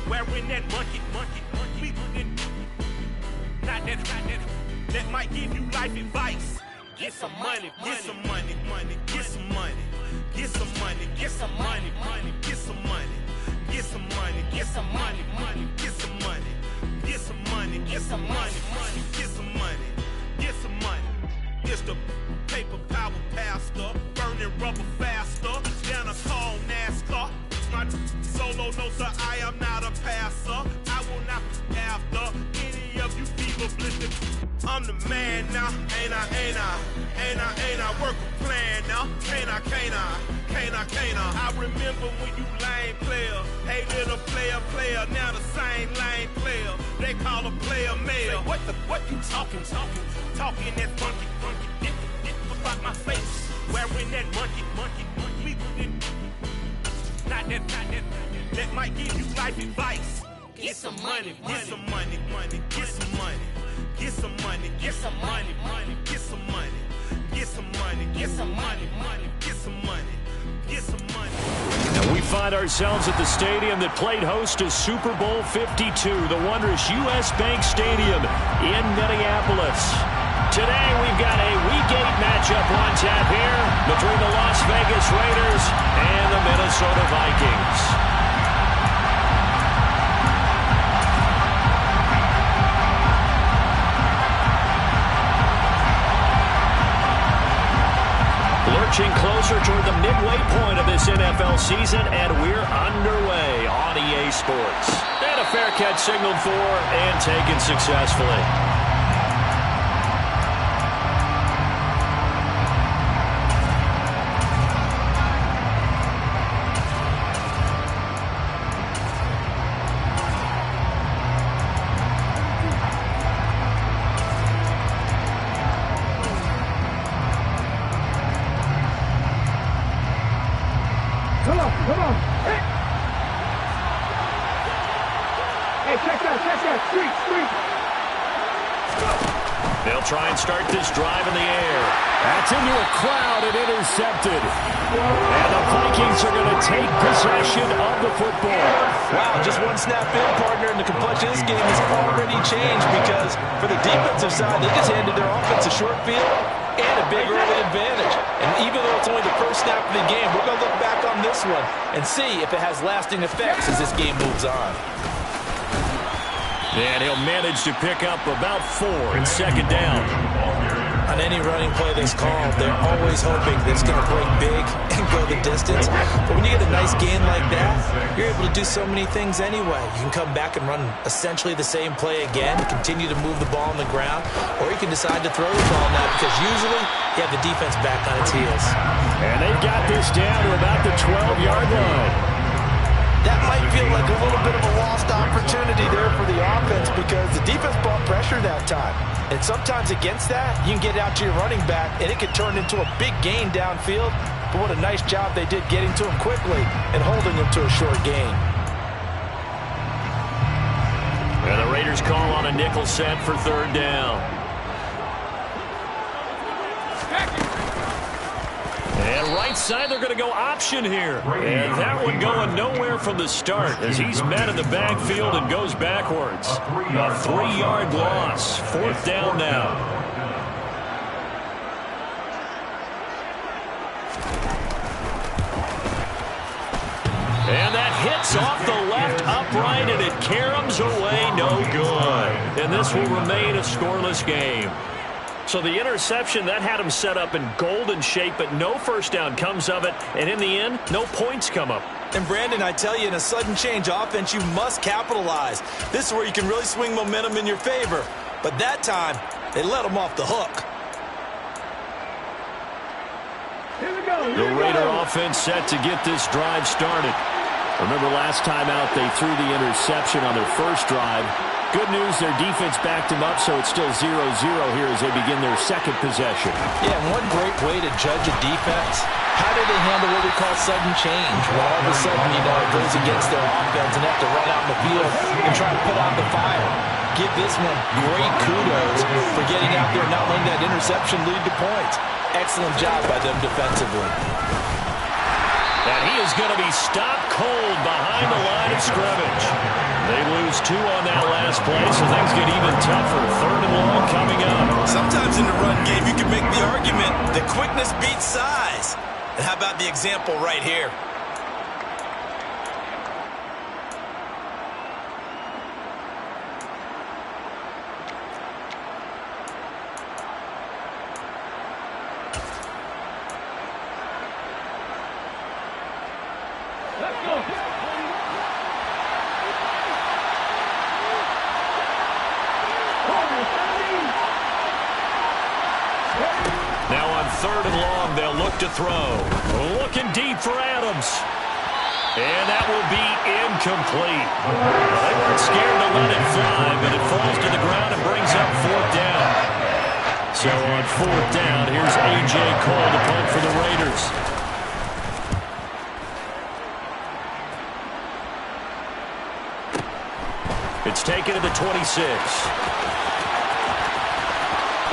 wearing that monkey. Not that. That might give you life advice. Get some money, get some money, get some money, get some money, get some money, get some money, get some money, get some money, get some money, get some money, get some money, get some money, get some money. It's the paper power pastor, burning rubber faster than a tall NASCAR. My solo notes are I am not a passer. I will not be after any of you fever blistered. I'm the man now, ain't I? Work a plan now, can't I? I remember when you lame player, hey little player, now the same lame player, they call a player male. What you talking that funky, get about my face, wearing that monkey, not that, that might give you life advice. Get some money, get some money, get some money. Get some money, get some money, get some money, get some money, get some money, get some money, get some money. And we find ourselves at the stadium that played host to Super Bowl 52, the wondrous U.S. Bank Stadium in Minneapolis. Today we've got a Week 8 matchup on tap here between the Las Vegas Raiders and the Minnesota Vikings. Lurching closer toward the midway point of this NFL season, and we're underway on EA Sports. And a fair catch signaled for and taken successfully. Come on. Hey, check that. Street. They'll try and start this drive in the air. That's into a crowd and intercepted. And the Vikings are going to take possession of the football. Wow, just one snap in, partner, and the complexion of this game has already changed because for the defensive side, they just handed their offense a short field and a big early advantage. And even though it's only the first snap of the game, we're going to look back on this one and see if it has lasting effects as this game moves on. And he'll manage to pick up about 4 in second down. On any running play that's called, they're always hoping that it's going to break big and go the distance. But when you get a nice gain like that, you're able to do so many things anyway. You can come back and run essentially the same play again, continue to move the ball on the ground, or you can decide to throw the ball now because usually you have the defense back on its heels. And they've got this down to about the 12-yard line. That might feel like a little bit of a lost opportunity there for the offense because the defense brought pressure that time. And sometimes against that, you can get out to your running back, and it could turn into a big gain downfield. But what a nice job they did getting to him quickly and holding him to a short gain. And the Raiders call on a nickel set for third down. And right side, they're going to go option here. And that one going nowhere from the start as he's met in the backfield and goes backwards. A 3-yard loss. Fourth down now. And that hits off the left upright, and it caroms away no good. And this will remain a scoreless game. So the interception, that had him set up in golden shape, but no first down comes of it. And in the end, no points come up. And Brandon, I tell you, in a sudden change offense, you must capitalize. This is where you can really swing momentum in your favor. But that time, they let him off the hook. Here we go. The Raider offense set to get this drive started. Remember last time out, they threw the interception on their first drive. Good news, their defense backed them up, so it's still 0-0 here as they begin their second possession. Yeah, and one great way to judge a defense, how do they handle what we call sudden change? When all of a sudden, it goes against their offense and have to run out in the field and try to put out the fire. Give this one great kudos for getting out there and not letting that interception lead to points. Excellent job by them defensively. And he is going to be stopped cold behind the line of scrimmage. lose 2 on that last play, so things get even tougher. 3rd and long coming up. Sometimes in the run game, you can make the argument that quickness beats size. And how about the example right here? Now on 3rd and long, they'll look to throw. Looking deep for Adams. And that will be incomplete. They weren't scared to let it fly, but it falls to the ground and brings up 4th down. So on 4th down, here's A.J. Cole to punt for the Raiders. It's taken to the 26.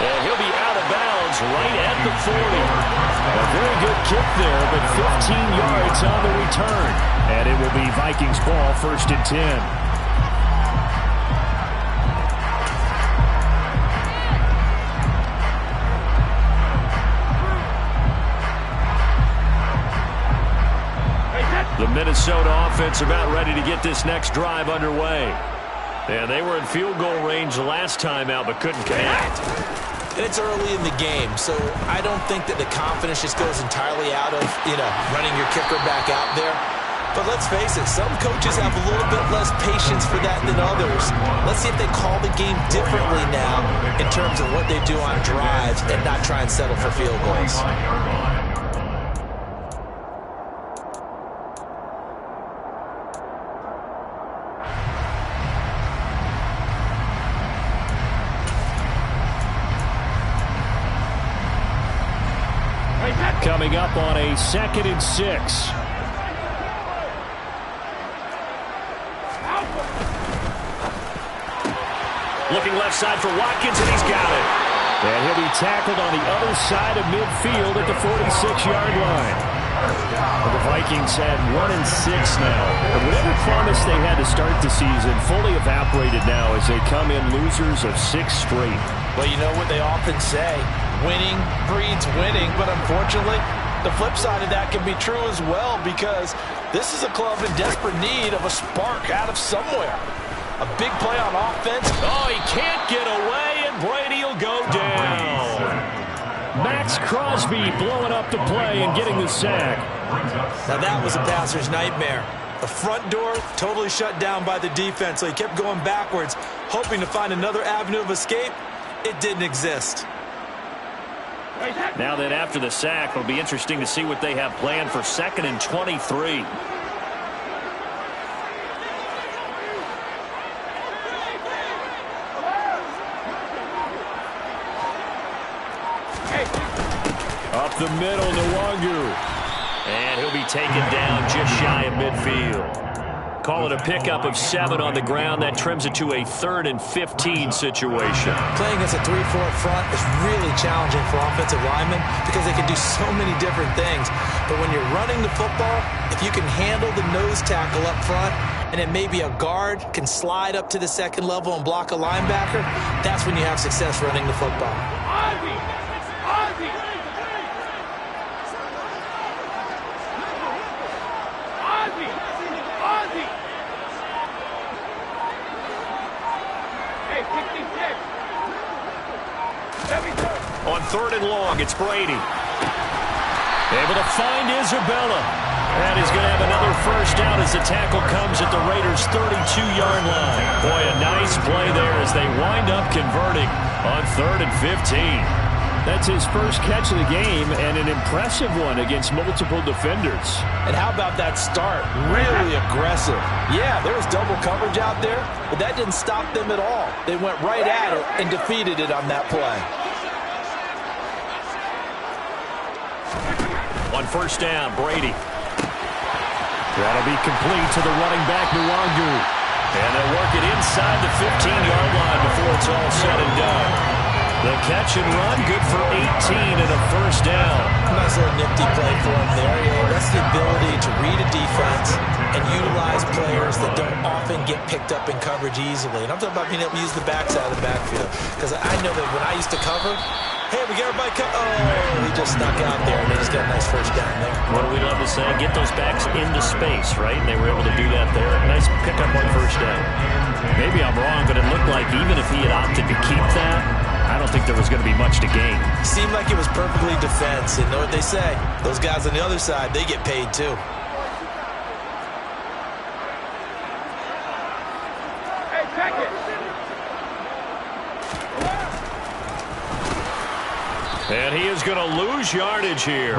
And he'll be out of bounds right at the 40. A very good kick there, but 15 yards on the return. And it will be Vikings ball, 1st and 10. The Minnesota offense about ready to get this next drive underway. And they were in field goal range last time out, but couldn't connect. And it's early in the game, so I don't think that the confidence just goes entirely out of, running your kicker back out there. But let's face it, some coaches have a little bit less patience for that than others. Let's see if they call the game differently now in terms of what they do on drives and not try and settle for field goals. Coming up on a 2nd and 6. Looking left side for Watkins, and he's got it. And he'll be tackled on the other side of midfield at the 46-yard line. Well, the Vikings had 1 and 6 now. But whatever promise they had to start the season fully evaporated now as they come in losers of 6 straight. Well, you know what they often say, winning breeds winning, but unfortunately, the flip side of that can be true as well, because this is a club in desperate need of a spark out of somewhere. A big play on offense. Oh, he can't get away, and Brady will go down. Max Crosby blowing up the play and getting the sack. Now that was a passer's nightmare. The front door totally shut down by the defense, so he kept going backwards, hoping to find another avenue of escape. It didn't exist. Now then, after the sack, it'll be interesting to see what they have planned for 2nd and 23. Up the middle, Nwangu. And he'll be taken down just shy of midfield. Call it a pickup of 7 on the ground. That trims it to a 3rd and 15 situation. Playing against a 3-4 front is really challenging for offensive linemen because they can do so many different things. But when you're running the football, if you can handle the nose tackle up front, and then maybe a guard can slide up to the 2nd level and block a linebacker, that's when you have success running the football. On 3rd and long, it's Brady. Able to find Isabella. And he's going to have another 1st down as the tackle comes at the Raiders' 32-yard line. Boy, a nice play there as they wind up converting on 3rd and 15. That's his first catch of the game, and an impressive one against multiple defenders. And how about that start? Really aggressive. Yeah, there was double coverage out there, but that didn't stop them at all. They went right at it and defeated it on that play. On 1st down, Brady. That'll be complete to the running back, Nwangu. And they'll work it inside the 15-yard line before it's all said and done. The catch and run, good for 18 and a 1st down. Nice little nifty play for him there. Yeah, that's the ability to read a defense and utilize players that don't often get picked up in coverage easily. And I'm talking about being able to use the backside of the backfield. Because I know that when I used to cover, hey, we got everybody oh, he just snuck out there, and they just got a nice first down there. What do we love to say? Get those backs into space, right? And they were able to do that there. Nice pickup on first down. Maybe I'm wrong, but it looked like even if he had opted to keep that, I don't think there was going to be much to gain. Seemed like it was perfectly defense. And know what they say? Those guys on the other side, they get paid too. Hey, check it. And he is going to lose yardage here.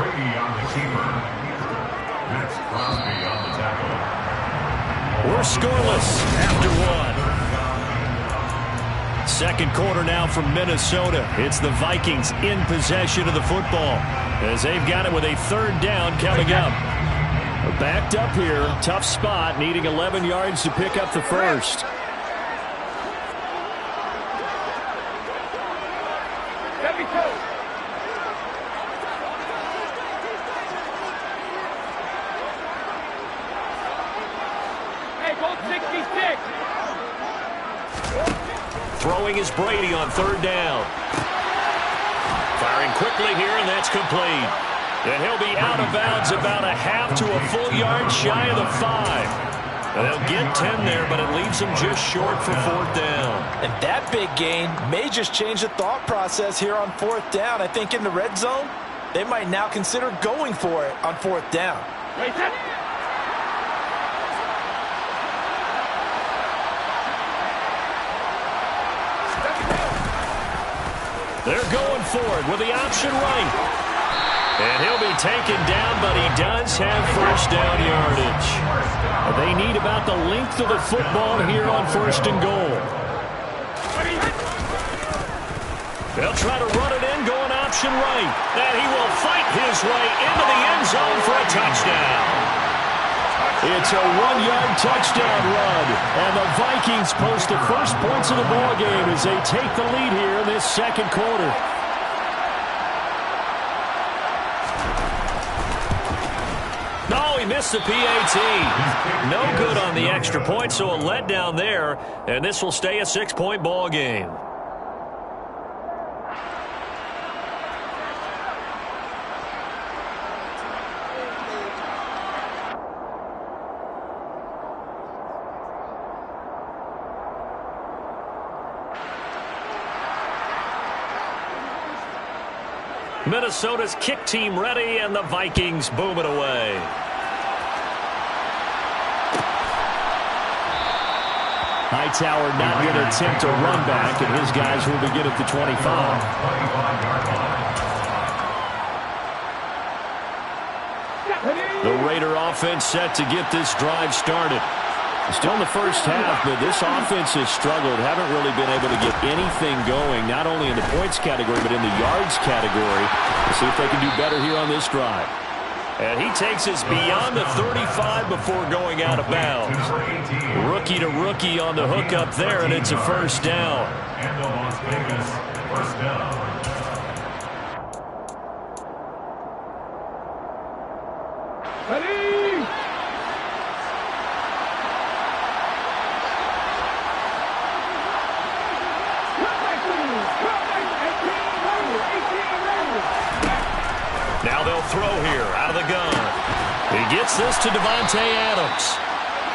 We're scoreless after one. Second quarter now from Minnesota. It's the Vikings in possession of the football as they've got it with a third down coming up. Backed up here. Tough spot, needing 11 yards to pick up the first. Throwing is Brady on third down. Firing quickly here, and that's complete. And he'll be out of bounds about a half to a full yard shy of the 5. And they'll get 10 there, but it leaves them just short for fourth down. And that big gain may just change the thought process here on fourth down. I think in the red zone, they might now consider going for it on fourth down. They're going for it with the option right. And he'll be taken down, but he does have first down yardage. They need about the length of the football here on first and goal. They'll try to run it in, going option right. And he will fight his way into the end zone for a touchdown. It's a 1-yard touchdown run, and the Vikings post the first points of the ball game as they take the lead here in this second quarter. No, he missed the PAT. No good on the extra point, so a letdown there, and this will stay a 6-point ball game. Minnesota's kick team ready, and the Vikings boom it away. Hightower not going to attempt a run back, and his guys will begin at the 25. The Raider offense set to get this drive started. Still in the first half, but this offense has struggled. Haven't really been able to get anything going, not only in the points category, but in the yards category. We'll see if they can do better here on this drive. And he takes us beyond the 35 before going out of bounds. Rookie to rookie on the hook up there, and it's a first down. First down. Now they'll throw here out of the gun. He gets this to Davante Adams.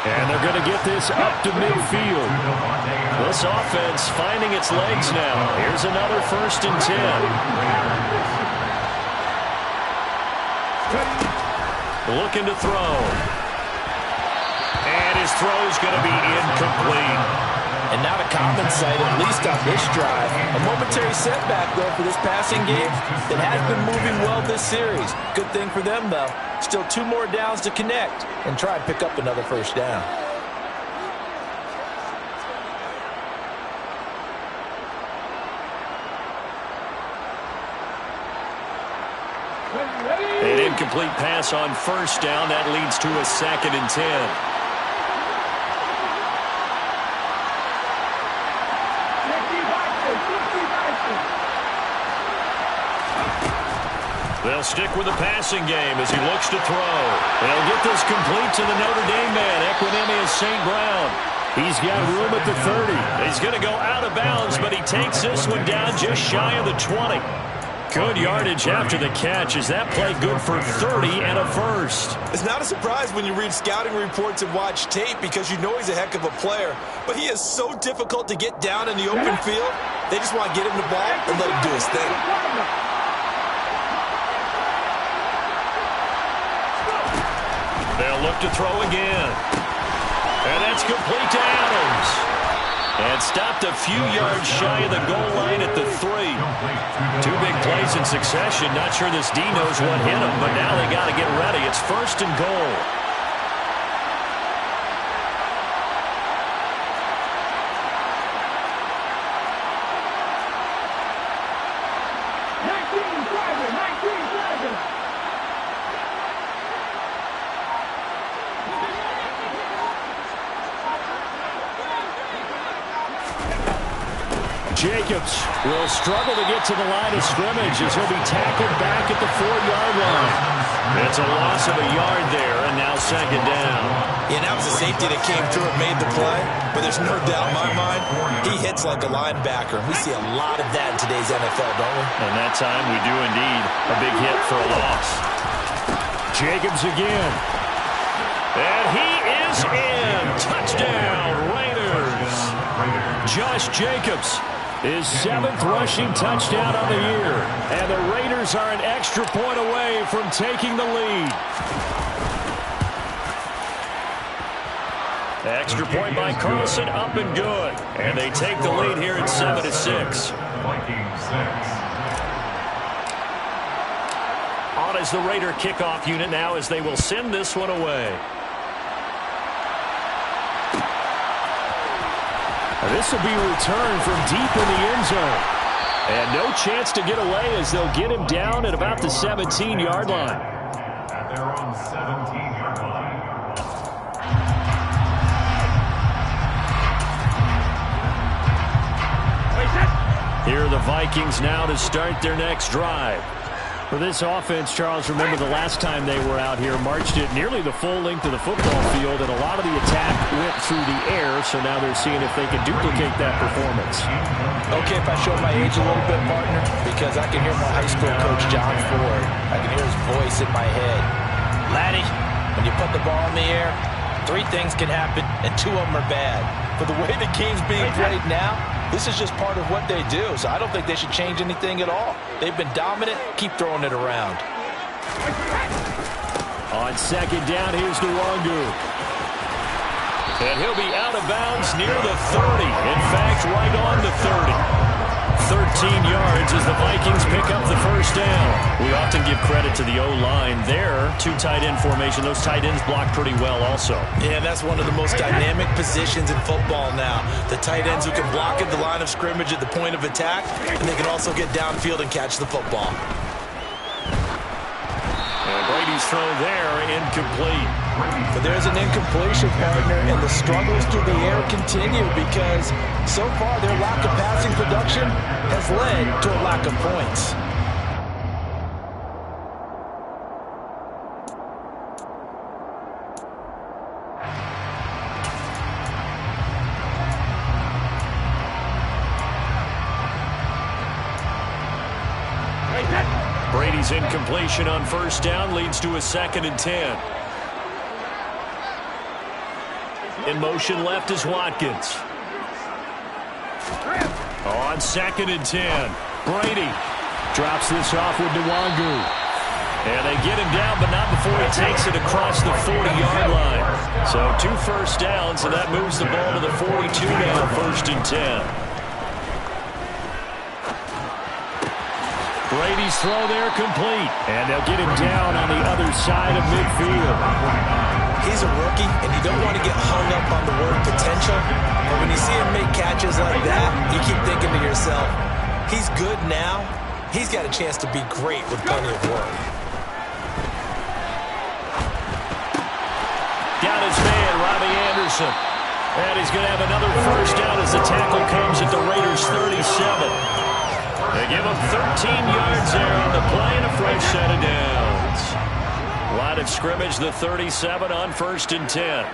And they're going to get this up to midfield. This offense finding its legs now. Here's another 1st and 10. Looking to throw. And his throw's going to be incomplete. And not a common sight, at least on this drive. A momentary setback, though, for this passing game that has been moving well this series. Good thing for them, though. Still 2 more downs to connect and try and pick up another first down. An incomplete pass on first down. That leads to a 2nd and 10. They'll stick with the passing game as he looks to throw. They'll get this complete to the Notre Dame man. Equinemius St. Brown. He's got room at the 30. He's going to go out of bounds, but he takes this one down just shy of the 20. Good yardage after the catch. Is that play good for 30 and a first? It's not a surprise when you read scouting reports and watch tape because you know he's a heck of a player. But he is so difficult to get down in the open field. They just want to get him the ball and let him do his thing. They'll look to throw again. And that's complete to Adams. And stopped a few yards shy of the goal line at the 3. 2 big plays in succession. Not sure this D knows what hit him, but now they got to get ready. It's 1st and goal. Jacobs will struggle to get to the line of scrimmage as he'll be tackled back at the 4-yard line. It's a loss of a yard there, and now 2nd down. Yeah, that was a safety that came through and made the play, but there's no doubt in my mind, he hits like a linebacker. We see a lot of that in today's NFL, don't we? And that time we do indeed. A big hit for a loss. Jacobs again. And he is in. Touchdown, Raiders. Josh Jacobs. His 7th rushing touchdown on the year. And the Raiders are an extra point away from taking the lead. Extra point by Carlson, up and good. And they take the lead here at 7-6. On is the Raider kickoff unit now as they will send this one away. This will be returned from deep in the end zone. And no chance to get away as they'll get him down at about the 17-yard line. At their own 17-yard line. Here are the Vikings now to start their next drive. For this offense, Charles, remember the last time they were out here, marched it nearly the full length of the football field, and a lot of the attack went through the air, so now they're seeing if they can duplicate that performance. Okay, if I show my age a little bit, partner, because I can hear my high school coach, John Ford. I can hear his voice in my head. Laddie, when you put the ball in the air, 3 things can happen, and 2 of them are bad. But the way the game's being played now, this is just part of what they do, so I don't think they should change anything at all. They've been dominant. Keep throwing it around. On 2nd down, here's Nwangu. And he'll be out of bounds near the 30. In fact, right on the 30. 13 yards as the Vikings pick up the 1st down. We often give credit to the O-line there. 2 tight end formation. Those tight ends block pretty well also. Yeah, that's one of the most dynamic positions in football now. The tight ends who can block at the line of scrimmage at the point of attack, and they can also get downfield and catch the football. And Brady's throw there, incomplete. But there's an incompletion, partner, and the struggles through the air continue because so far their lack of passing production has led to a lack of points. Brady's incompletion on 1st down leads to a 2nd and 10. In motion left is Watkins. On 2nd and 10. Brady drops this off with Nwangu. And they get him down, but not before he takes it across the 40-yard line. So 2 first downs, and that moves the ball to the 42 now, 1st and 10. Brady's throw there complete. And they'll get him down on the other side of midfield. He's a rookie, and you don't want to get hung up on the word potential. But when you see him make catches like that, you keep thinking to yourself, he's good now. He's got a chance to be great with plenty of work. Got his man, Robbie Anderson. And he's going to have another 1st down as the tackle comes at the Raiders' 37. They give him 13 yards there on the play and a fresh set of downs. Line of scrimmage, the 37 on 1st and 10.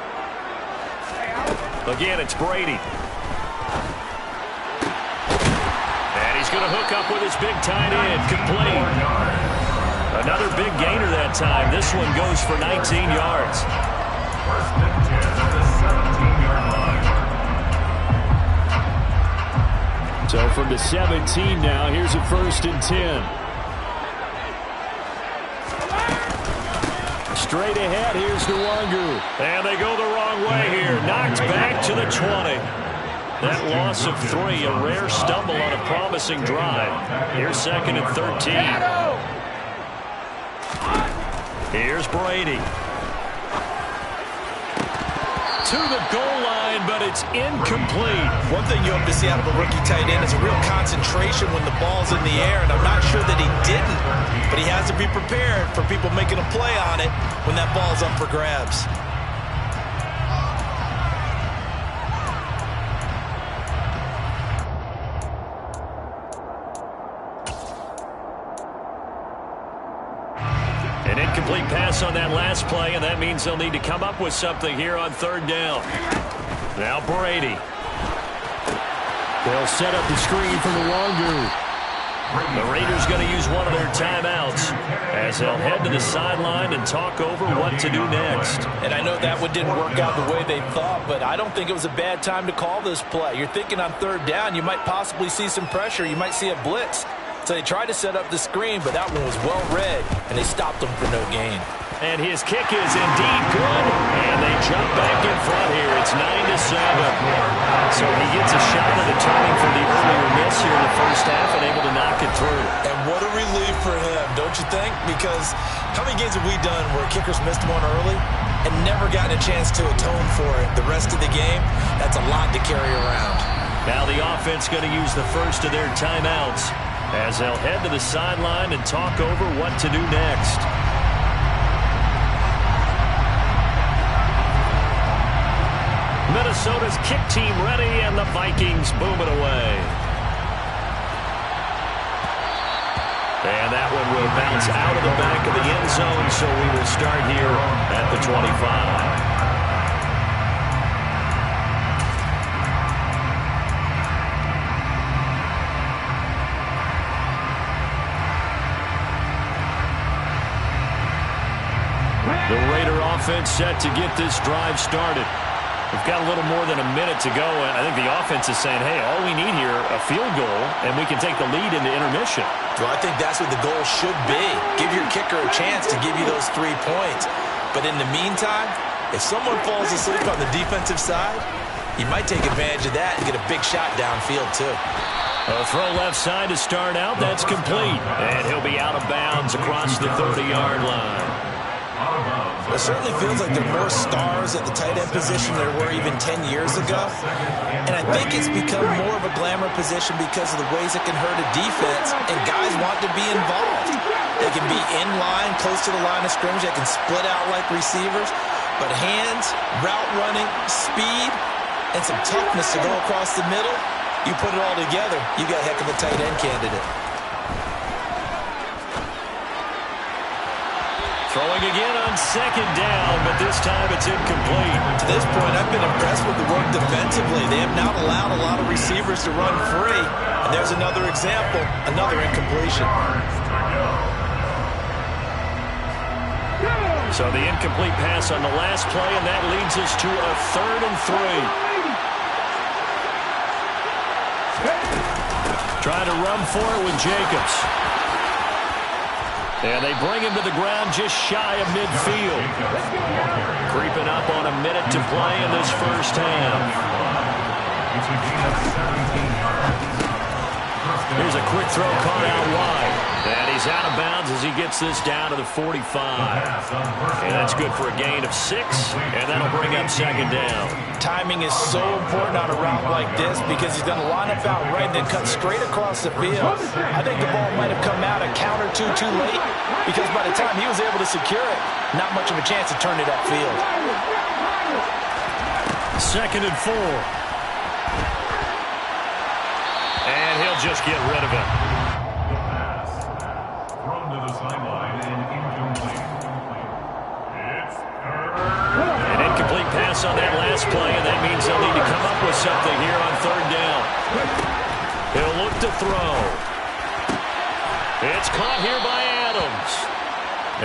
Again, it's Brady. And he's going to hook up with his big tight end. Complete. Another big gainer that time. This one goes for 19 yards. First and 10 at the 17-yard line. So from the 17 now, here's a 1st and 10. Straight ahead, here's Nwangu. And they go the wrong way here. Knocked back to the 20. That loss of 3, a rare stumble on a promising drive. Here's 2nd and 13. Here's Brady. To the goal line, but it's incomplete. One thing you hope to see out of a rookie tight end is a real concentration when the ball's in the air, and I'm not sure that he didn't, but he has to be prepared for people making a play on it when that ball's up for grabs. An incomplete pass on that last play, and that means they'll need to come up with something here on 3rd down. Now Brady. They'll set up the screen for Nwangu. The Raiders going to use one of their timeouts as they'll head to the sideline and talk over what to do next. And I know that one didn't work out the way they thought, but I don't think it was a bad time to call this play. You're thinking on 3rd down, you might possibly see some pressure. You might see a blitz. So they tried to set up the screen, but that one was well read, and they stopped him for no gain. And his kick is indeed good, and they jump back in front here. It's 9-7. So he gets a shot at returning from the earlier miss here in the first half and able to knock it through. And what a relief for him, don't you think? Because how many games have we done where kickers missed one early and never gotten a chance to atone for it the rest of the game? That's a lot to carry around. Now the offense going to use the first of their timeouts as they'll head to the sideline and talk over what to do next. Minnesota's kick team ready, and the Vikings boom it away. And that one will bounce out of the back of the end zone, so we will start here at the 25. The Raider offense set to get this drive started. We've got a little more than a minute to go, and I think the offense is saying, hey, all we need here, a field goal, and we can take the lead into intermission. Well, I think that's what the goal should be. Give your kicker a chance to give you those 3 points. But in the meantime, if someone falls asleep on the defensive side, you might take advantage of that and get a big shot downfield, too. A throw left side to start out. That's complete. And he'll be out of bounds across the 30-yard line. It certainly feels like there are more stars at the tight end position than there were even 10 years ago. And I think it's become more of a glamour position because of the ways it can hurt a defense, and guys want to be involved. They can be in line, close to the line of scrimmage. They can split out like receivers. But hands, route running, speed, and some toughness to go across the middle, you put it all together, you got a heck of a tight end candidate. Throwing again on 2nd down, but this time it's incomplete. To this point, I've been impressed with the work defensively. They have not allowed a lot of receivers to run free. And there's another example, another incompletion. So the incomplete pass on the last play, and that leads us to a 3rd and 3. Trying to run for it with Jacobs. And they bring him to the ground just shy of midfield. Creeping up on a minute to play in this first half. Here's a quick throw caught out wide. And he's out of bounds as he gets this down to the 45. And that's good for a gain of 6. And that'll bring up 2nd down. Timing is so important on a route like this because he's going to line up out right and then cut straight across the field. I think the ball might have come out a count or two too late because by the time he was able to secure it, not much of a chance to turn it upfield. 2nd and 4. And he'll just get rid of it. The pass. Thrown to the sideline and incomplete. It's An incomplete pass pass on that last play, and that means they'll need to come up with something here on third down. He'll look to throw. It's caught here by Adams.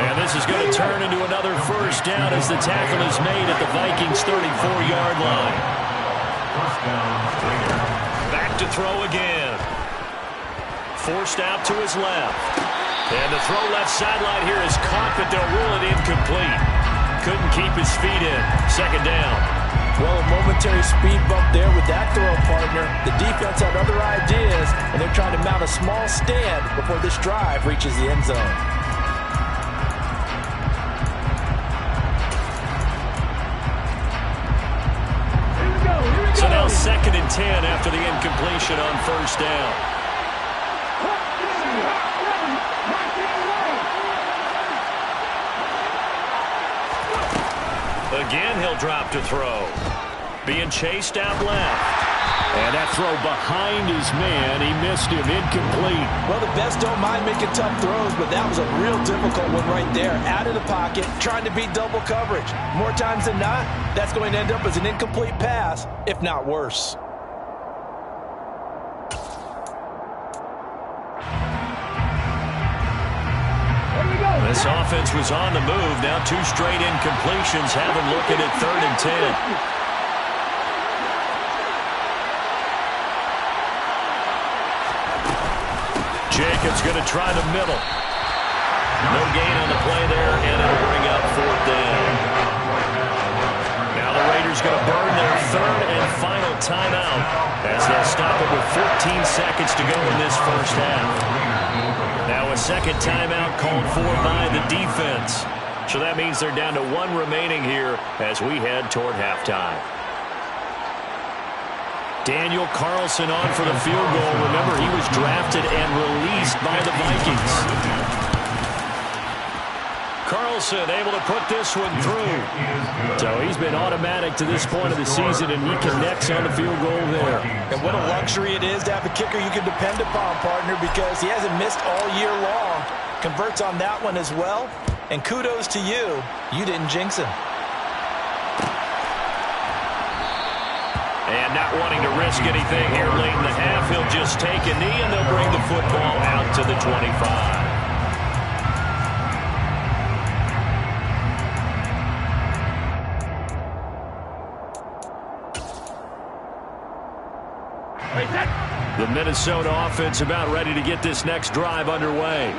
And this is going to turn into another first down as the tackle is made at the Vikings' 34-yard line. Back to throw again. Forced out to his left. And the throw left sideline here is caught, but they'll rule it incomplete. Couldn't keep his feet in. Second down. Well, a momentary speed bump there with that throw, partner. The defense had other ideas, and they're trying to mount a small stand before this drive reaches the end zone. So now 2nd and 10 after the incompletion on first down. Again, he'll drop to throw. Being chased out left. And that throw behind his man. He missed him. Incomplete. Well, the best don't mind making tough throws, but that was a real difficult one right there. Out of the pocket, trying to beat double coverage. More times than not, that's going to end up as an incomplete pass, if not worse. This offense was on the move. Now 2 straight incompletions have him looking at 3rd and 10. Jacobs going to try the middle. No gain on the play there, and it'll bring up 4th down. Now the Raiders going to burn their 3rd and final timeout as they'll stop it with 14 seconds to go in this first half. Now a second timeout called for by the defense. So that means they're down to 1 remaining here as we head toward halftime. Daniel Carlson on for the field goal. Remember, he was drafted and released by the Vikings. Carlson able to put this one through. So he's been automatic to this point of the season, and he connects on the field goal there. And what a luxury it is to have a kicker you can depend upon, partner, because he hasn't missed all year long. Converts on that one as well. And kudos to you. You didn't jinx him. And not wanting to risk anything here late in the half, he'll just take a knee, and they'll bring the football out to the 25. The Minnesota offense about ready to get this next drive underway.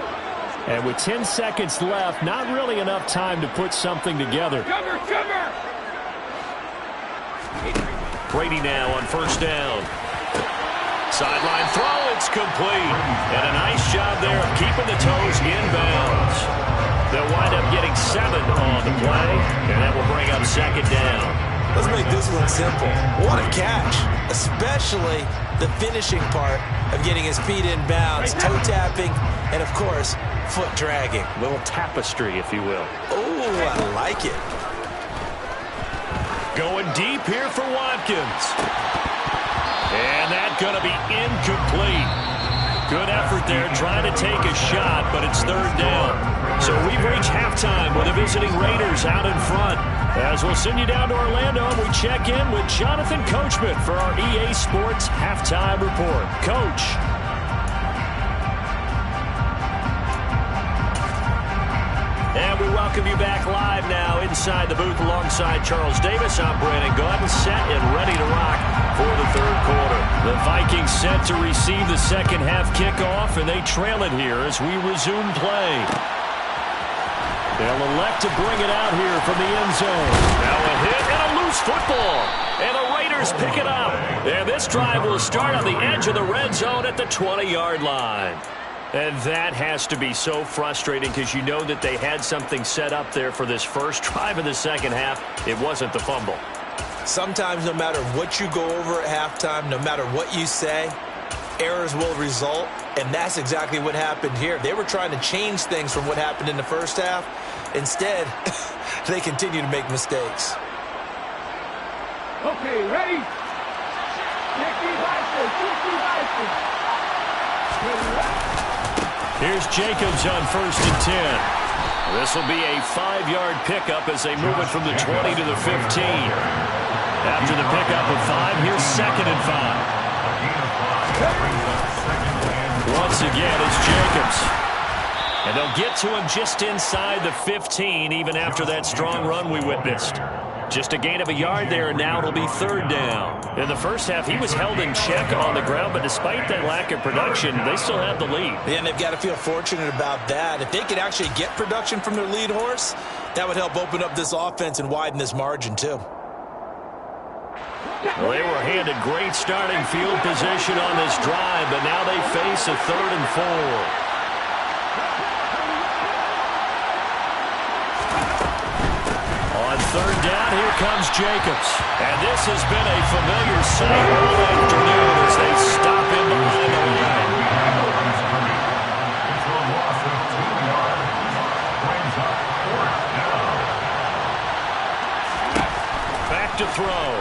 And with 10 seconds left, not really enough time to put something together. Brady now on first down. Sideline throw, it's complete. And a nice job there of keeping the toes inbounds. They'll wind up getting 7 on the play, and that will bring up second down. Let's make this one simple. What a catch, especially the finishing part of getting his feet in bounds, toe tapping, and, of course, foot dragging. A little tapestry, if you will. Oh, I like it. Going deep here for Watkins. And that's going to be incomplete. Good effort there trying to take a shot, but it's third down. So we've reached halftime with the visiting Raiders out in front. As we'll send you down to Orlando, and we check in with Jonathan Coachman for our EA Sports Halftime Report. Coach. And we welcome you back live now inside the booth alongside Charles Davis. I'm Brandon Gordon, set and ready to rock for the third quarter. The Vikings set to receive the second half kickoff, and they trail it here as we resume play. They'll elect to bring it out here from the end zone. Now a hit and a loose football. And the Raiders pick it up. And this drive will start on the edge of the red zone at the 20-yard line. And that has to be so frustrating because you know that they had something set up there for this first drive of the second half. It wasn't the fumble. Sometimes no matter what you go over at halftime, no matter what you say, errors will result, and that's exactly what happened here. They were trying to change things from what happened in the first half. Instead, they continue to make mistakes. Okay, ready? Here's Jacobs on 1st and 10. This will be a 5-yard pickup as they move it from the 20 to the 15. After the pickup of 5, here's 2nd and 5. Once again, it's Jacobs. And they'll get to him just inside the 15, even after that strong run we witnessed. Just a gain of a yard there, and now it'll be 3rd down. In the first half, he was held in check on the ground, but despite that lack of production, they still have the lead. Yeah, and they've got to feel fortunate about that. If they could actually get production from their lead horse, that would help open up this offense and widen this margin, too. Well, they were handed great starting field position on this drive, but now they face a 3rd and 4. On 3rd down, here comes Jacobs. And this has been a familiar sight all afternoon as they stop him behind the line. Back to throw.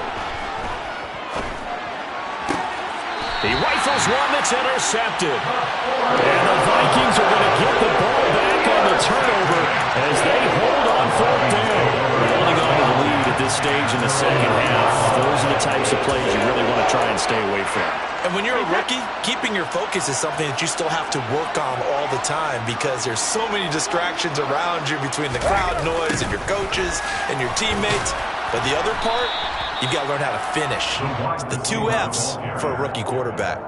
He rifles one that's intercepted. And the Vikings are going to get the ball back on the turnover as they hold on 4th down. Holding on to the lead at this stage in the second half, those are the types of plays you really want to try and stay away from. And when you're a rookie, keeping your focus is something that you still have to work on all the time because there's so many distractions around you between the crowd noise and your coaches and your teammates. But the other part, you've got to learn how to finish. It's the 2 F's for a rookie quarterback.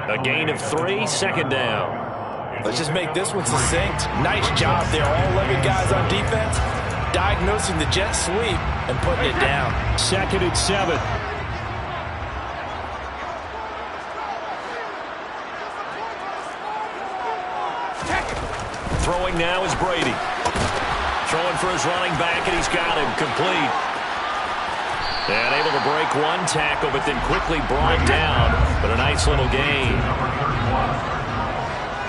A gain of 3, 2nd down. Let's just make this one succinct. Nice job there, all 11 guys on defense, diagnosing the jet sweep and putting it down. 2nd and 7. Throwing now is Brady. Throwing for his running back, and he's got him complete. And able to break one tackle, but then quickly brought down. But a nice little gain.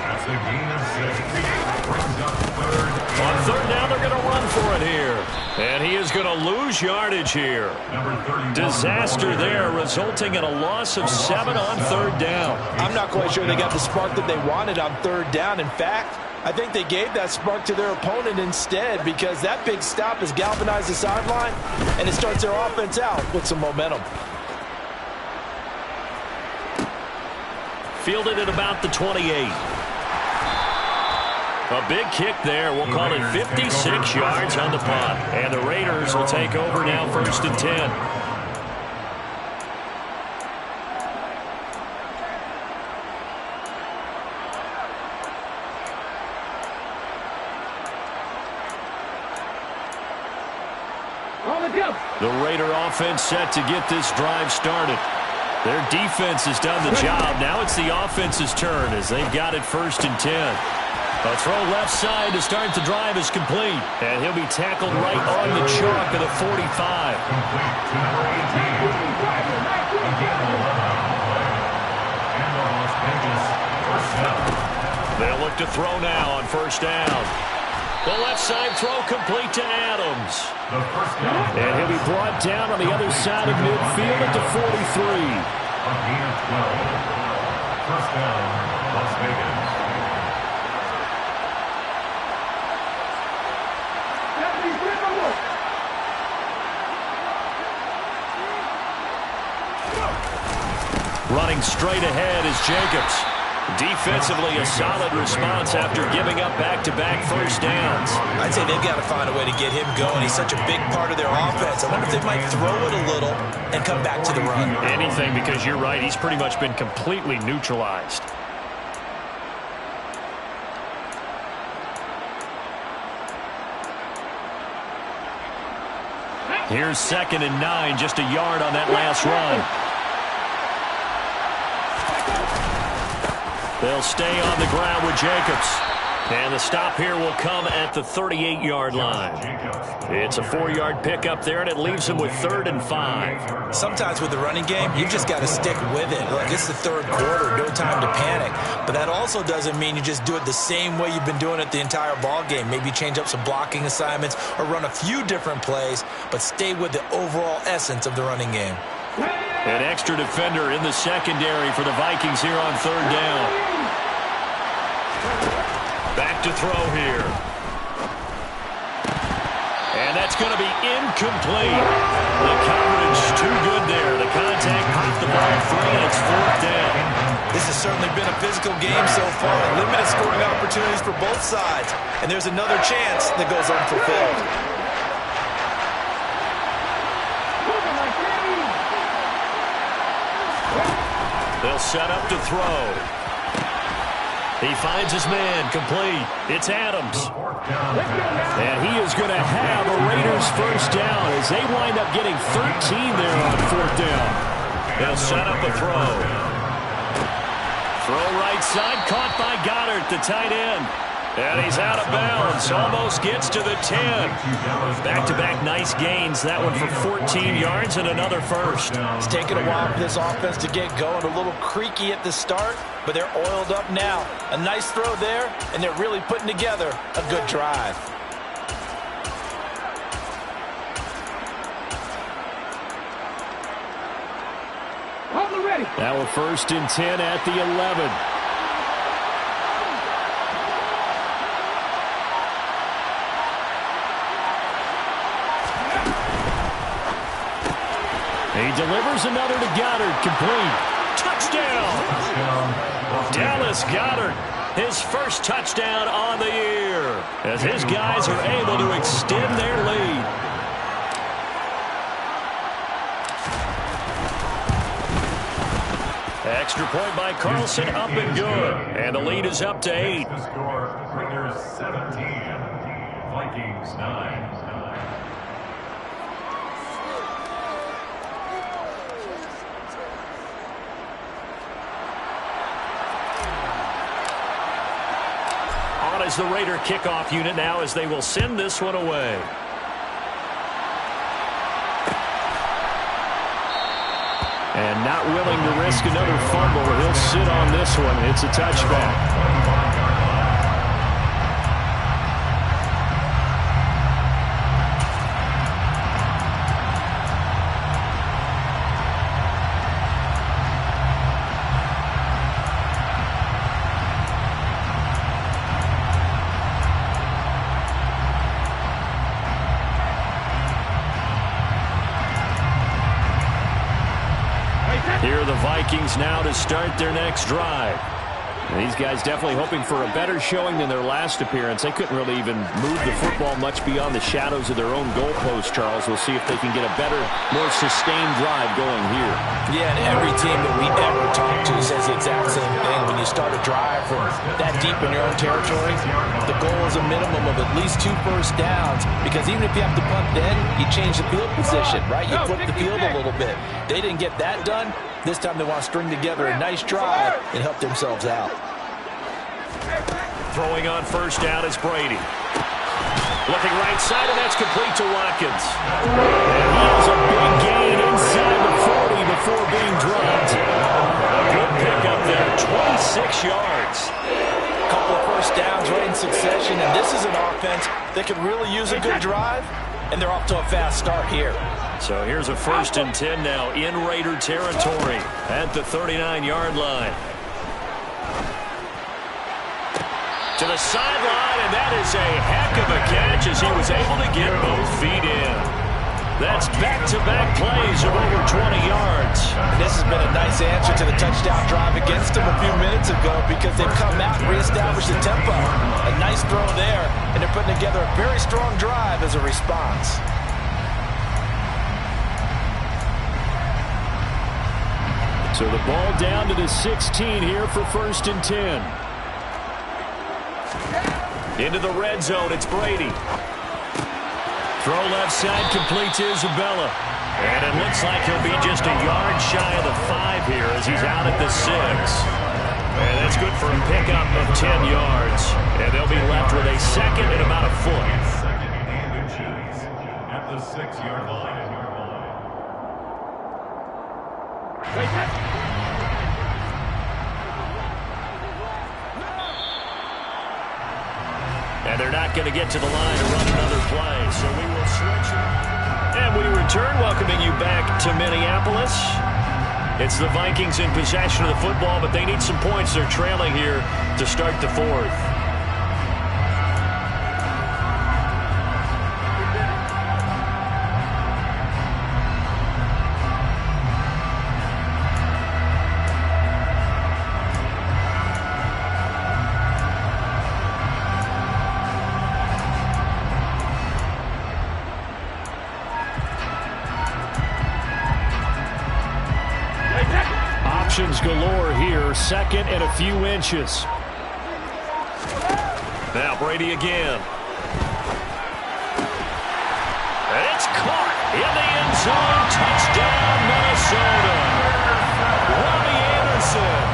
That's a gain of 6. Brings up 3rd. On 3rd down, they're going to run for it here. And he is going to lose yardage here. Disaster there, resulting in a loss of 7 on 3rd down. I'm not quite sure they got the spark that they wanted on 3rd down. In fact, I think they gave that spark to their opponent instead because that big stop has galvanized the sideline, and it starts their offense out with some momentum. Fielded at about the 28. A big kick there. We'll call it 56 yards on the punt. And the Raiders will take over now, 1st and 10. The Raider offense set to get this drive started. Their defense has done the job. Now it's the offense's turn as they've got it 1st and 10. A throw left side to start the drive is complete. And he'll be tackled right on the chalk of the 45. They'll look to throw now on 1st down. The left side throw complete to Adams. And he'll be brought down on the other side of midfield at the 43. A gain of 12. 1st down, Las Vegas. Running straight ahead is Jacobs. Defensively, a solid response after giving up back-to-back 1st downs. I'd say they've got to find a way to get him going. He's such a big part of their offense. I wonder if they might throw it a little and come back to the run. Anything, because you're right. He's pretty much been completely neutralized. Here's 2nd and 9, just a yard on that last run. They'll stay on the ground with Jacobs. And the stop here will come at the 38-yard line. It's a 4-yard pickup there, and it leaves him with 3rd and 5. Sometimes with the running game, you've just got to stick with it. Like, it's the 3rd quarter, no time to panic. But that also doesn't mean you just do it the same way you've been doing it the entire ball game. Maybe change up some blocking assignments or run a few different plays, but stay with the overall essence of the running game. An extra defender in the secondary for the Vikings here on 3rd down. Back to throw here. And that's going to be incomplete. The coverage too good there. The contact popped the ball free, and it's 4th down. This has certainly been a physical game so far. Limited scoring opportunities for both sides. And there's another chance that goes unfulfilled. They'll set up to throw. He finds his man, complete. It's Adams. And he is going to have a Raiders first down as they wind up getting 13 there on 4th down. They'll set up a throw. Throw right side, caught by Goddard, the tight end. And he's out of bounds, almost gets to the 10. Back-to-back nice gains, that one for 14 yards and another first. It's taken a while for this offense to get going, a little creaky at the start, but they're oiled up now. A nice throw there, and they're really putting together a good drive. Now we're 1st and 10 at the 11. He delivers another to Goddard, complete. Touchdown! Dallas Goddard, his first touchdown on the year, as his guys are able to extend their lead. Extra point by Carlson, up and good. And the lead is up to 8. The score, Raiders 17, Vikings 9. On is the Raider kickoff unit now as they will send this one away. And not willing to risk another fumble, he'll sit on this one. It's a touchback. Here are the Vikings now to start their next drive. And these guys definitely hoping for a better showing than their last appearance. They couldn't really even move the football much beyond the shadows of their own goalpost, Charles. We'll see if they can get a better, more sustained drive going here. Yeah, and every team that we ever talk to says the exact same thing. When you start a drive from that deep in your own territory, the goal is a minimum of at least 2 first downs, because even if you have to punt then, you change the field position, right? You flip the field a little bit. They didn't get that done. This time they want to string together a nice drive and help themselves out. Throwing on first down is Brady. Looking right side, and that's complete to Watkins. And he has a big gain inside the 40 before being dropped. A good pickup there, 26 yards. A couple of first downs right in succession, and this is an offense that could really use a good drive, and they're off to a fast start here. So here's a 1st and 10 now in Raider territory at the 39-yard line. To the sideline, and that is a heck of a catch as he was able to get both feet in. That's back-to-back plays of over 20 yards. And this has been a nice answer to the touchdown drive against them a few minutes ago, because they've come out and reestablished the tempo. A nice throw there, and they're putting together a very strong drive as a response. So the ball down to the 16 here for 1st and 10. Into the red zone, it's Brady. Throw left side, complete to Isabella. And it looks like he'll be just a yard shy of the 5 here as he's out at the 6. And that's good for a pickup of 10 yards. And they'll be left with a 2nd and about a foot. 2nd and inches at the 6-yard line. And they're not going to get to the line to run another play, so we will switch. And we return, welcoming you back to Minneapolis. It's the Vikings in possession of the football, but they need some points. They're trailing here to start the 4th. options galore here. Second and a few inches. Now Brady again. And it's caught in the end zone. Touchdown, Minnesota. Robbie Anderson,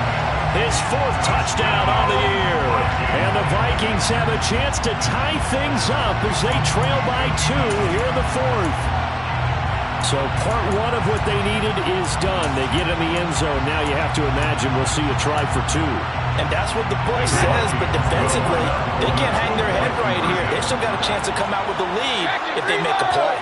his 4th touchdown on the year. And the Vikings have a chance to tie things up as they trail by 2 here in the 4th. So part 1 of what they needed is done. They get in the end zone. Now you have to imagine we'll see a try for 2. And that's what the book says, but defensively, they can't hang their head right here. They still got a chance to come out with the lead if they make a play.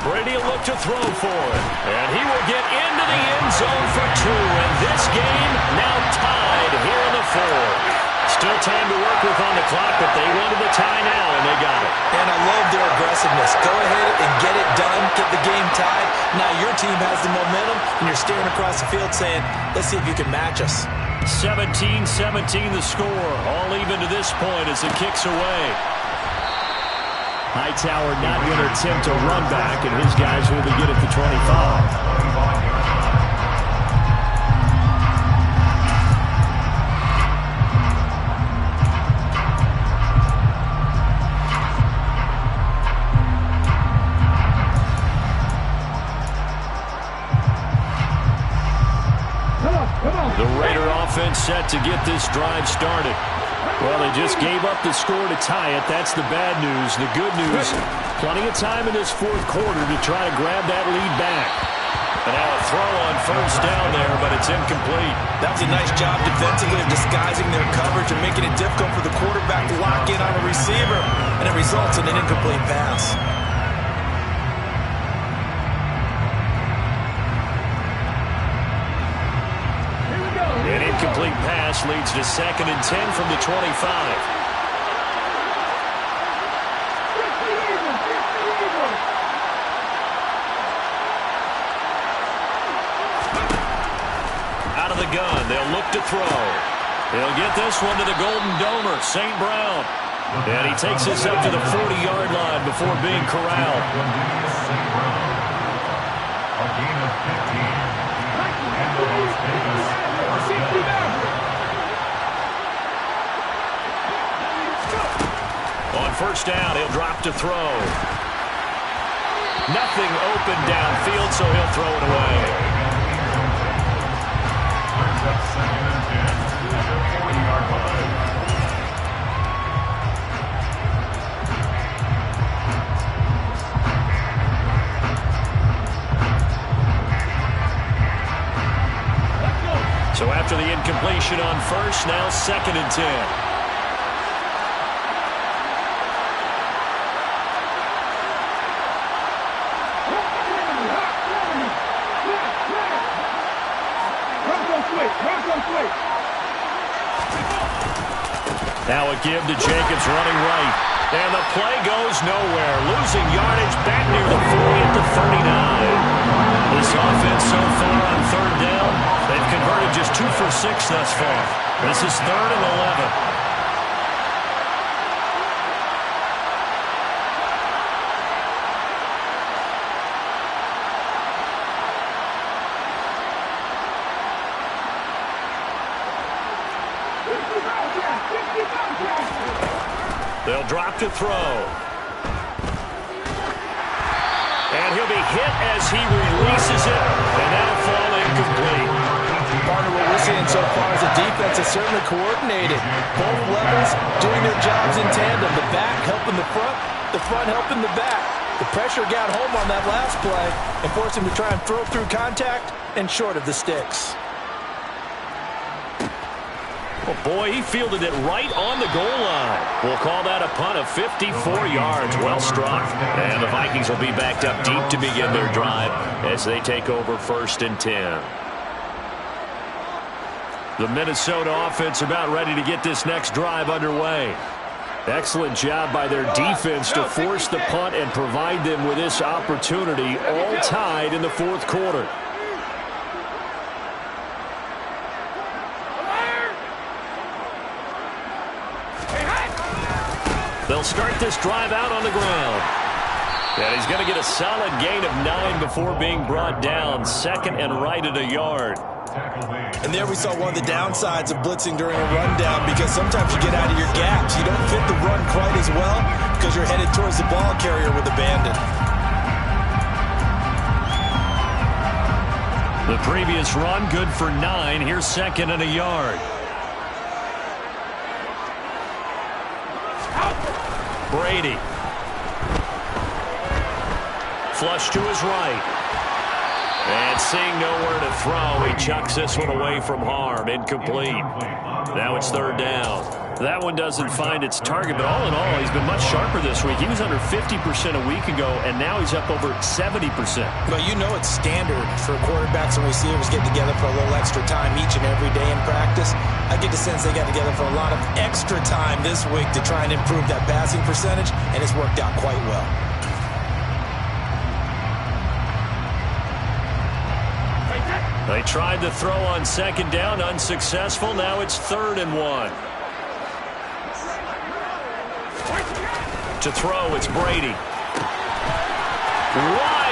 Brady will look to throw for it. And he will get into the end zone for 2. And this game now tied here in the 4th. Still time to work with on the clock, but they wanted the tie now, and they got it. And I love their aggressiveness. Go ahead and get it done, get the game tied. Now your team has the momentum, and you're staring across the field saying, let's see if you can match us. 17-17 the score. All even to this point as it kicks away. Hightower not going to attempt a run back, and his guys will begin at the 25. The Raider offense set to get this drive started. Well, they just gave up the score to tie it. That's the bad news. The good news, plenty of time in this 4th quarter to try to grab that lead back. And now a throw on 1st down there, but it's incomplete. That was a nice job defensively of disguising their coverage and making it difficult for the quarterback to lock in on a receiver. And it results in an incomplete pass. An incomplete pass leads to 2nd and 10 from the 25. Out of the gun, they'll look to throw. He'll get this one to the Golden Domer, St. Brown. And he takes this up to the 40-yard line before being corralled. A gain of 15. And the Las Vegas on 1st down, he'll drop to throw. Nothing open downfield, so he'll throw it away. Brings up 2nd and 10 at the 40-yard line. So after the incompletion on 1st, now 2nd and 10. Now a give to Jacobs running right. And the play goes nowhere. Losing yardage back near the 40 at the 39. This offense so far on 3rd down, they've converted just 2 for 6 thus far. This is 3rd and 11. They'll drop to throw. And he'll be hit as he releases it, and that'll fall incomplete. Partner, what we're seeing so far is the defense is certainly coordinated. Both levels doing their jobs in tandem. The back helping the front helping the back. The pressure got home on that last play and forced him to try and throw through contact and short of the sticks. Well, boy, he fielded it right on the goal line. We'll call that a punt of 54 yards. Well struck. And the Vikings will be backed up deep to begin their drive as they take over 1st and 10. The Minnesota offense about ready to get this next drive underway. Excellent job by their defense to force the punt and provide them with this opportunity, all tied in the 4th quarter. They'll start this drive out on the ground. And he's going to get a solid gain of 9 before being brought down. 2nd and right at a yard. And there we saw one of the downsides of blitzing during a rundown, because sometimes you get out of your gaps. You don't fit the run quite as well because you're headed towards the ball carrier with abandon. The previous run good for 9. Here's 2nd and a yard. Brady. Flush to his right. And seeing nowhere to throw, he chucks this one away from harm. Incomplete. Now it's 3rd down. That one doesn't find its target, but all in all, he's been much sharper this week. He was under 50% a week ago, and now he's up over 70%. Well, you know it's standard for quarterbacks and receivers get together for a little extra time each and every day in practice. I get the sense they got together for a lot of extra time this week to try and improve that passing percentage, and it's worked out quite well. They tried to throw on 2nd down, unsuccessful. Now it's 3rd and 1. To throw, it's Brady. Wide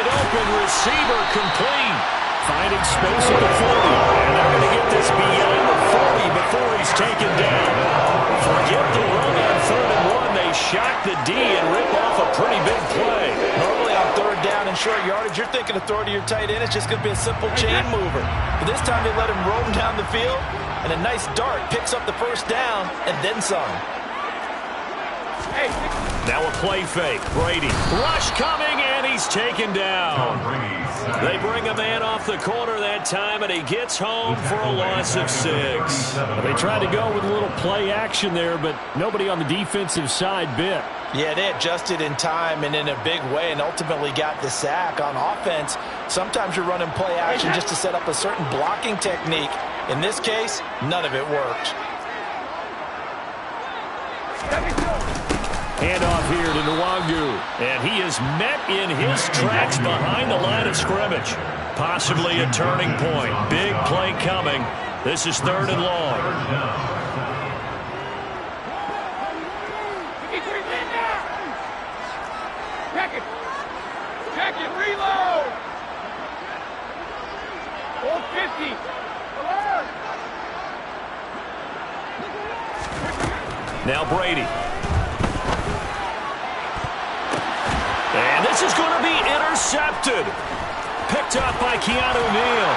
open receiver, complete. Finding space at the 40. And they're going to get this beyond the 40 before he's taken down. Forget the run on 3rd and 1. They shock the D and rip off a pretty big play. Normally on 3rd down and short yardage, you're thinking of throw to your tight end. It's just going to be a simple chain mover. But this time they let him roam down the field, and a nice dart picks up the 1st down and then some. Now a play fake. Brady. Rush coming, and he's taken down. They bring a man off the corner that time, and he gets home for a loss of 6. They tried to go with a little play action there, but nobody on the defensive side bit. Yeah, they adjusted in time and in a big way and ultimately got the sack. On offense, sometimes you're running play action just to set up a certain blocking technique. In this case, none of it worked. Handoff here to Nwangu. And he is met in his tracks behind the line of scrimmage. Possibly a turning point. Big play coming. This is 3rd and long. Check it, reload! 450! Now Brady. And this is going to be intercepted. Picked up by Keanu Neal.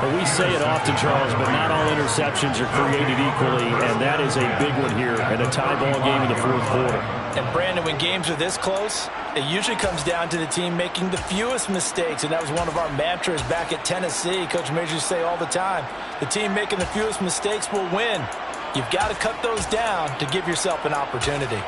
Well, we say it often, Charles, but not all interceptions are created equally, and that is a big one here in a tie ball game in the 4th quarter. And Brandon, when games are this close, it usually comes down to the team making the fewest mistakes, and that was one of our mantras back at Tennessee. Coach Majors used to say all the time, the team making the fewest mistakes will win. You've got to cut those down to give yourself an opportunity.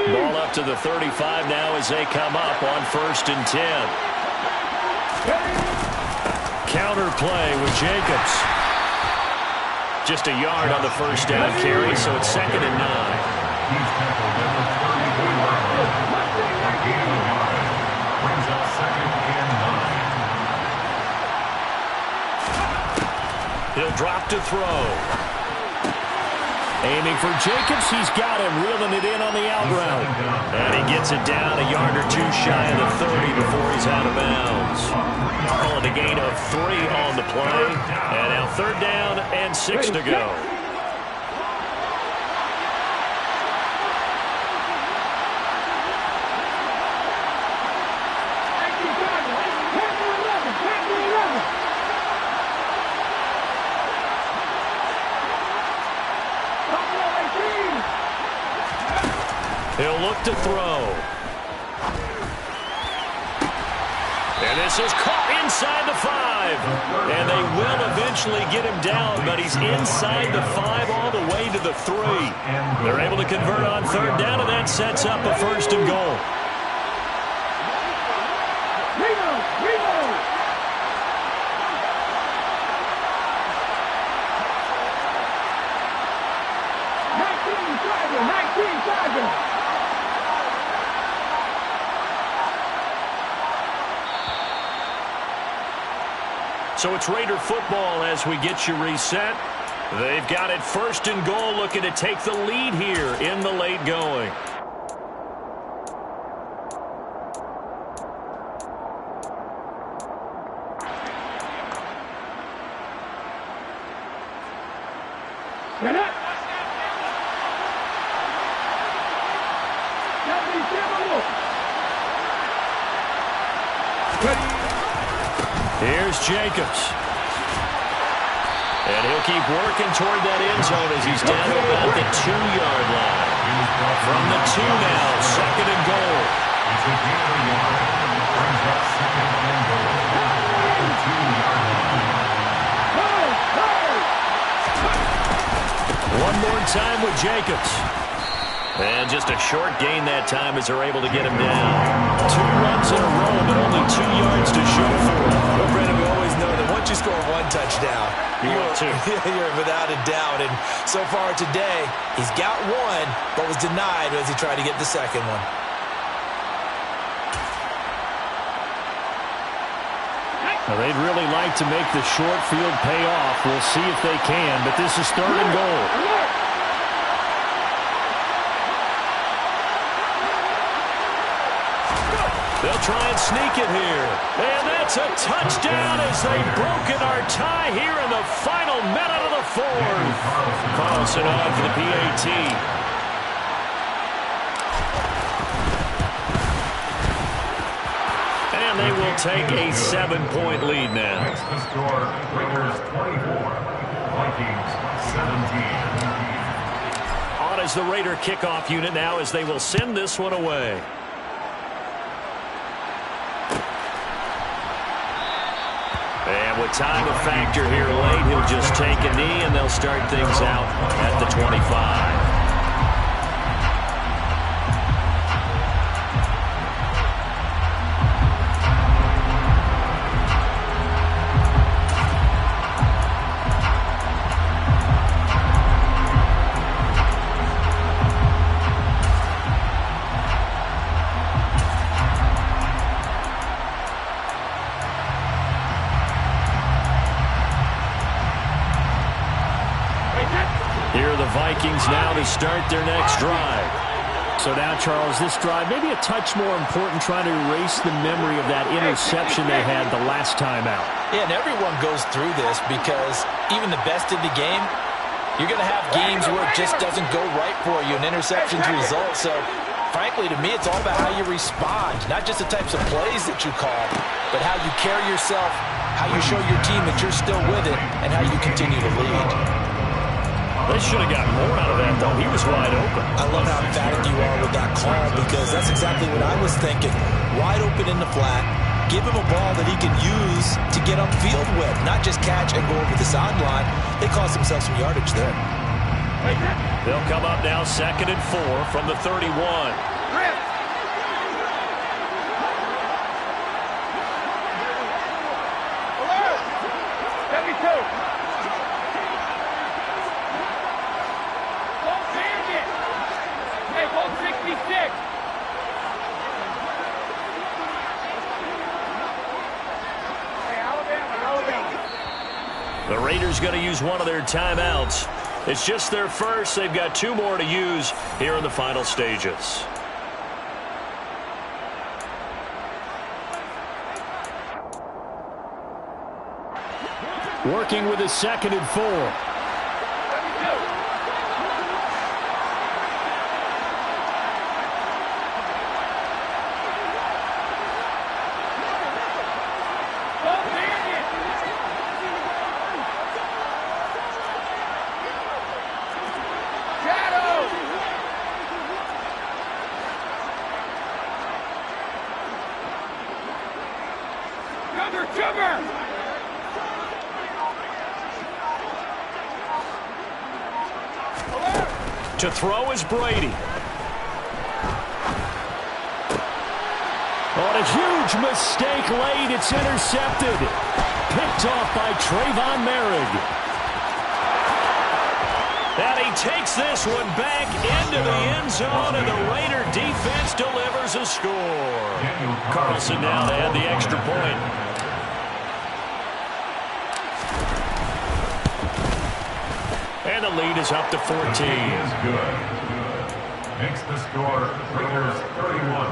Ball up to the 35 now as they come up on 1st and 10. Counter play with Jacobs. Just a yard on the 1st down carry, so it's 2nd and 9. He'll drop to throw. Aiming for Jacobs. He's got him, reeling it in on the out route. And he gets it down a yard or 2 shy of the 30 before he's out of bounds. Calling a gain of 3 on the play. And now 3rd down and 6 to go. He'll look to throw. And this is caught inside the 5. And they will eventually get him down, but he's inside the 5 all the way to the 3. They're able to convert on 3rd down, and that sets up a 1st and goal. So it's Raider football as we get you reset. They've got it 1st and goal, looking to take the lead here in the late going. Here's Jacobs. And he'll keep working toward that end zone as he's down about the 2-yard line. From the 2 now, 2nd and goal. One more time with Jacobs. And just a short gain that time as they're able to get him down. 2 runs in a row, but only 2 yards to show for him. Well, Brandon, we always know that once you score 1 touchdown, you're without a doubt. And so far today, he's got 1, but was denied as he tried to get the second one. Well, they'd really like to make the short field pay off. We'll see if they can, but this is 3rd and goal. They'll try and sneak it here. And that's a touchdown as they've broken our tie here in the final minute of the 4th. Carlson on for the PAT. And they will take a 7-point lead now. Next to score, Raiders 24, Vikings 17. On is the Raider kickoff unit now as they will send this one away. And with time a factor here late, he'll just take a knee and they'll start things out at the 25. Here are the Vikings now to start their next drive. So now, Charles, this drive maybe a touch more important, trying to erase the memory of that interception they had the last time out. Yeah, and everyone goes through this because even the best in the game, you're going to have games where it just doesn't go right for you, and interceptions result. So, frankly, to me, it's all about how you respond, not just the types of plays that you call, but how you carry yourself, how you show your team that you're still with it, and how you continue to lead. They should have gotten more out of that, though. He was wide open. I love how emphatic you are with that call because that's exactly what I was thinking. Wide open in the flat. Give him a ball that he can use to get upfield with, not just catch and go over the sideline. They cost themselves some yardage there. They'll come up now 2nd and 4 from the 31. The Raiders going to use one of their timeouts. It's just their first. They've got 2 more to use here in the final stages. Working with a 2nd and 4. To throw is Brady. On a huge mistake late, it's intercepted. Picked off by Trayvon Merrick. And he takes this one back into the end zone, and the Raider defense delivers a score. Carlson now to add the extra point. And the lead is up to 14. Is good. Makes the score Raiders 31,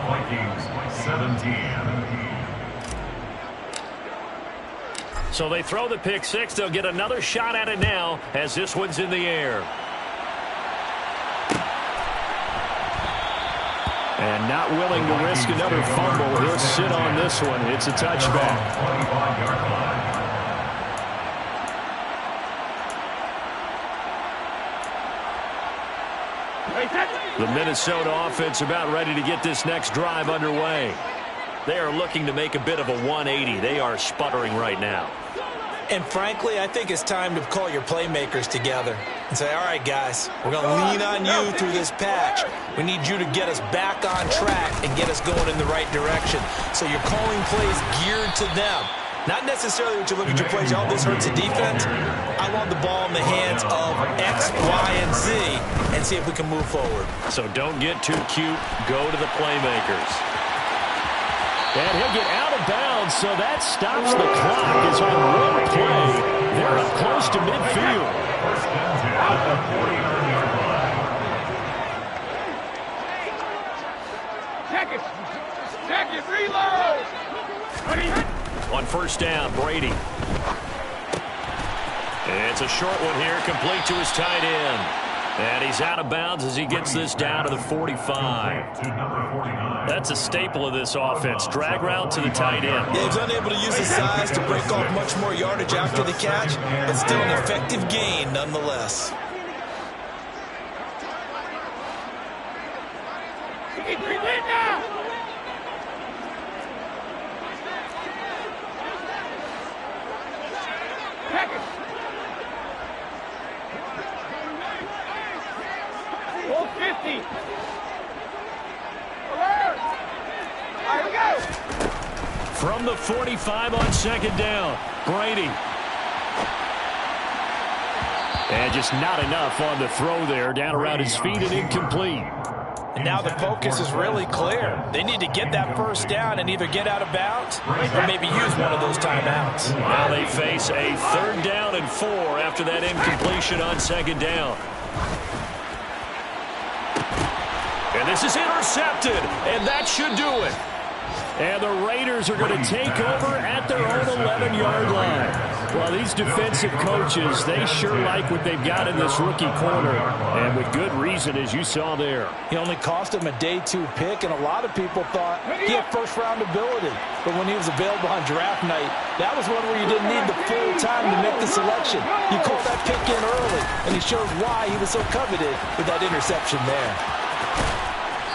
Vikings 17. So they throw the pick six. They'll get another shot at it now as this one's in the air. And not willing to risk another fumble. He'll sit on this one. It's a touchback. 25-yard line. The Minnesota offense about ready to get this next drive underway. They are looking to make a bit of a 180. They are sputtering right now. And frankly, I think it's time to call your playmakers together and say, all right, guys, we're going to lean on you through this patch. We need you to get us back on track and get us going in the right direction. So you're calling plays geared to them. Not necessarily what you look at your plays, oh, this hurts the defense. I want the ball in the hands of X, Y, and Z and see if we can move forward. So don't get too cute. Go to the playmakers. And he'll get out of bounds, so that stops the clock. As on one play, they're up close to midfield. First and 10 at the 49-yard line. Check it, reload! On first down, Brady. It's a short one here, complete to his tight end. And he's out of bounds as he gets this down to the 45. To number 49. That's a staple of this offense. Drag route to the tight end. Yeah, he's unable to use his size to break off much more yardage after the catch, but still an effective gain nonetheless. From the 45 on second down, Brady. And just not enough on the throw there. Down around his feet and incomplete. And now the focus is really clear. They need to get that first down and either get out of bounds or maybe use one of those timeouts. Now they face a third down and 4 after that incompletion on second down. And this is intercepted, and that should do it. And the Raiders are going to take over at their own 11-yard line. Well, these defensive coaches, they sure like what they've got in this rookie corner, and with good reason, as you saw there. He only cost him a day 2 pick, and a lot of people thought he had first-round ability. But when he was available on draft night, that was one where you didn't need the full time to make the selection. You called that pick in early, and he showed why he was so coveted with that interception there.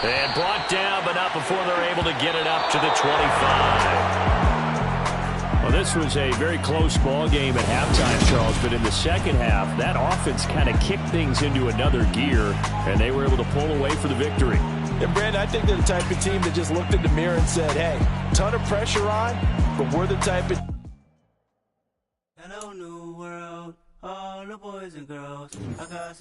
And brought down, but not before they're able to get it up to the 25. Well, this was a very close ball game at halftime, Charles, but in the second half, that offense kind of kicked things into another gear, and they were able to pull away for the victory. And, Brandon, I think they're the type of team that just looked in the mirror and said, hey, ton of pressure on, but we're the type of... Hello, new world, all the boys and girls. I got